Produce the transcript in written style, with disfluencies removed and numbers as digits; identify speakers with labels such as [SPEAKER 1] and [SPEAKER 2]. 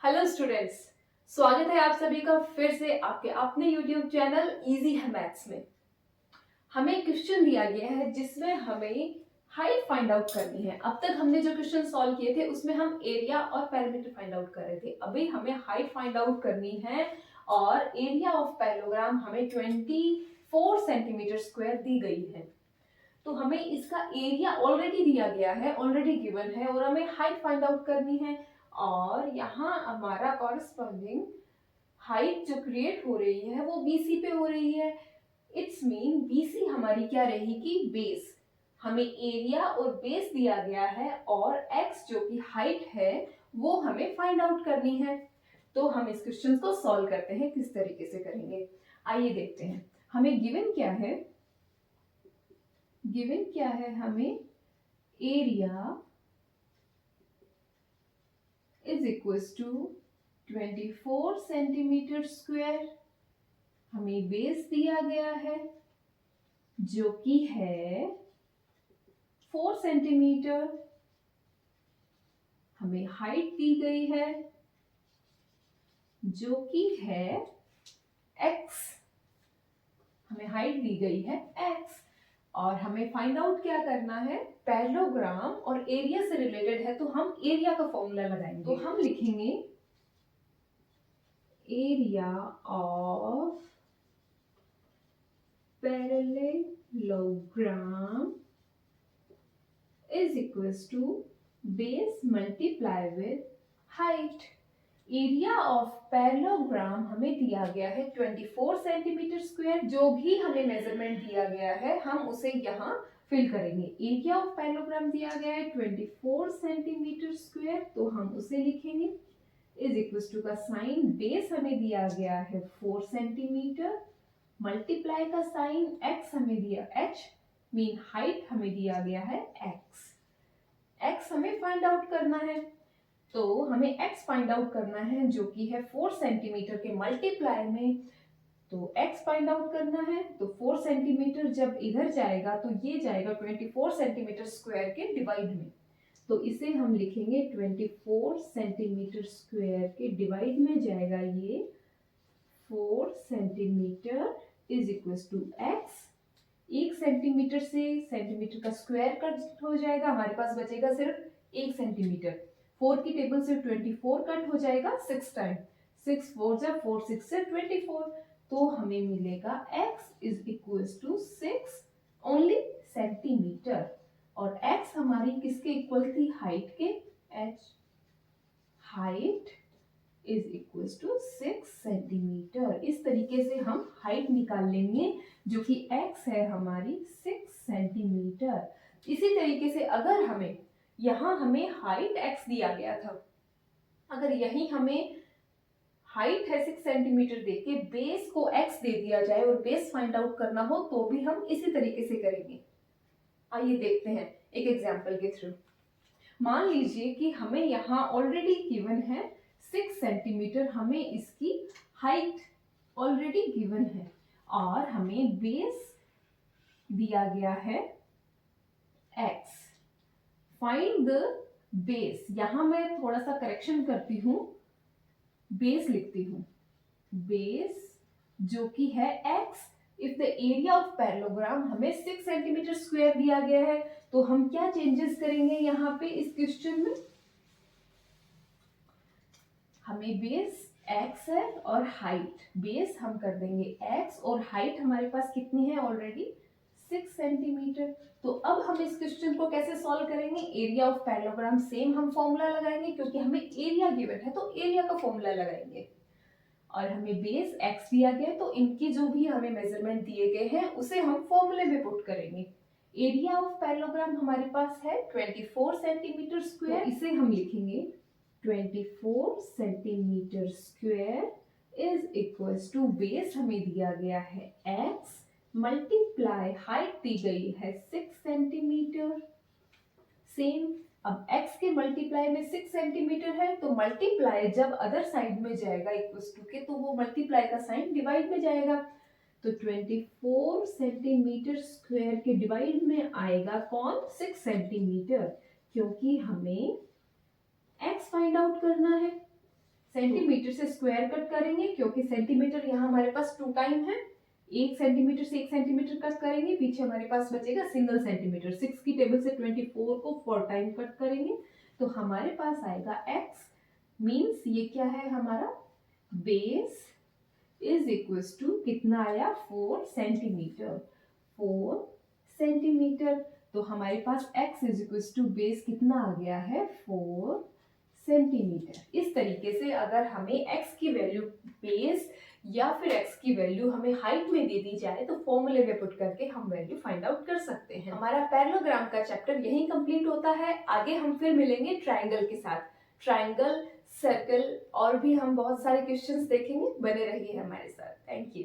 [SPEAKER 1] Hello students, स्वागत है आप सभी का फिर से आपके अपने यूट्यूब चैनल इजी है मैथ्स में। हमें क्वेश्चन दिया गया है जिसमें हमें हाइट फाइंड आउट करनी है। अब तक हमने जो क्वेश्चन सॉल्व किए थे उसमें हम एरिया और पैरामीटर फाइंड आउट कर रहे थे। अभी हमें हाइट फाइंड आउट करनी है और एरिया ऑफ पैरेललोग्राम हमें 24 सेंटीमीटर स्क्वायर दी गई है। तो हमें इसका एरिया ऑलरेडी दिया गया है, ऑलरेडी गिवन है, और हमें हाइट फाइंड आउट करनी है। और यहाँ हमारा कॉरस्पॉन्डिंग हाइट जो क्रिएट हो रही है वो BC पे हो रही है। इट्स मीन BC हमारी क्या रहेगी, बेस। हमें एरिया और बेस दिया गया है और x जो कि हाइट है वो हमें फाइंड आउट करनी है। तो हम इस क्वेश्चन को सॉल्व करते हैं, किस तरीके से करेंगे आइए देखते हैं। हमें गिवन क्या है, गिवन क्या है, हमें area is equals to 24 centimetre square. हमें बेस दिया गया है जो कि है 4 सेंटीमीटर। हमें हाइट दी गई है जो कि है x। हमें हाइट दी गई है x और हमें फाइंड आउट क्या करना है, पैरेललोग्राम और एरिया से रिलेटेड है तो हम एरिया का फॉर्मूला लगाएंगे। तो हम लिखेंगे area of parallelogram is equals to base multiply with height। Area of parallelogram हमें दिया गया है 24 सेंटीमीटर स्क्वायर। जो भी हमें मेजरमेंट दिया गया है हम उसे यहाँ फिल करेंगे। एरिया ऑफ पैरेललोग्राम दिया गया है 24 सेंटीमीटर स्क्वायर, तो हम उसे लिखेंगे इज इक्वल टू का साइन, बेस हमें दिया गया है 4 सेंटीमीटर, मल्टीप्लाई का साइन, x हमें दिया h, मीन हाइट हमें दिया गया है x हमें फाइंड आउट करना है। तो हमें x फाइंड आउट करना है जो कि है 4 सेंटीमीटर के मल्टीप्लाई में। तो x फाइंड आउट करना है तो 4 सेंटीमीटर जब इधर जाएगा तो ये जाएगा 24 सेंटीमीटर स्क्वायर के डिवाइड में। तो इसे हम लिखेंगे 24 सेंटीमीटर स्क्वायर के डिवाइड में जाएगा ये 4 centimetre is equal to x। 1 centimetre से सेंटीमीटर का स्क्वायर कट हो जाएगा, हमारे पास बचेगा सिर्फ 1 सेंटीमीटर। 4 की टेबल से 24 कट हो जाएगा 6 टाइम, 6 4 जा 4 6 से 24। तो हमें मिलेगा x is equal to 6 only centimetre. और x हमारी किसके इक्वल थी, हाइट के, h। Height is equal to 6 centimetre. इस तरीके से हम हाइट निकाल लेंगे जो कि x है हमारी 6 सेंटीमीटर। इसी तरीके से अगर हमें यहाँ हमें हाइट x दिया गया था, अगर यही हमें हाइट है 6 सेंटीमीटर देके बेस को x दे दिया जाए और बेस फाइंड आउट करना हो तो भी हम इसी तरीके से करेंगे। आइए देखते हैं एक एग्जाम्पल के थ्रू। मान लीजिए कि हमें यहाँ ऑलरेडी गिवन है 6 सेंटीमीटर, हमें इसकी हाइट ऑलरेडी गिवन है और हमें बेस दिया गया है x। Find the base. यहां मैं थोड़ा सा करेक्शन करती हूं, बेस लिखती हूं, बेस जो कि है x। If the area of parallelogram हमें 6 सेंटीमीटर स्क्वायर दिया गया है तो हम क्या चेंजेस करेंगे यहाँ पे इस क्वेश्चन में, हमें बेस x है और हाइट, बेस हम कर देंगे x और हाइट हमारे पास कितनी है ऑलरेडी 6 सेंटीमीटर। तो अब हम इस क्वेश्चन को कैसे सॉल्व करेंगे, एरिया ऑफ पैरेललोग्राम सेम हम फॉर्मूला लगाएंगे क्योंकि हमें एरिया गिवन है तो एरिया का फॉर्मूला लगाएंगे। और हमें बेस x दिया गया तो इनकी जो भी हमें मेजरमेंट दिए गए हैं उसे हम फॉर्मूले में पुट करेंगे। एरिया ऑफ पैरेललोग्राम हमारे पास है 24 सेंटीमीटर स्क्वायर, तो इसे हम लिखेंगे 24 centimetre square is equals to base हमें दिया गया है x, मल्टीप्लाई हाइट दी गई है 6 सेंटीमीटर। सेम, अब x के मल्टीप्लाई में 6 सेंटीमीटर है तो मल्टीप्लाई जब अदर साइड में जाएगा इक्वल्स टू के तो वो मल्टीप्लाई का साइन डिवाइड में जाएगा। तो 24 सेंटीमीटर स्क्वायर के डिवाइड में आएगा कौन, 6 सेंटीमीटर, क्योंकि हमें x फाइंड आउट करना है। सेंटीमीटर से स्क्वायर कट करेंगे क्योंकि सेंटीमीटर यहाँ हमारे पास 2 टाइम है, 1 सेंटीमीटर से 1 सेंटीमीटर कट करेंगे, पीछे हमारे पास बचेगा सिंगल सेंटीमीटर। 6 की टेबल से 24 को 4 टाइम कट करेंगे तो हमारे पास आएगा x मीन्स ये क्या है हमारा बेस इज इक्वल टू कितना आया 4 सेंटीमीटर। 4 सेंटीमीटर तो हमारे पास x is equal to base कितना आ गया है 4 सेंटीमीटर। इस तरीके से अगर हमें x की वैल्यू बेस या फिर x की वैल्यू हमें हाइट में दे दी जाए तो फॉर्मूले में पुट करके हम वैल्यू फाइंड आउट कर सकते हैं। हमारा पैरेललोग्राम का चैप्टर यहीं कंप्लीट होता है। आगे हम फिर मिलेंगे ट्राइंगल के साथ। ट्राइंगल, सर्कल और भी हम बहुत सारे क्वेश्चंस देखेंगे। बने रहिए हमारे साथ। Thank you.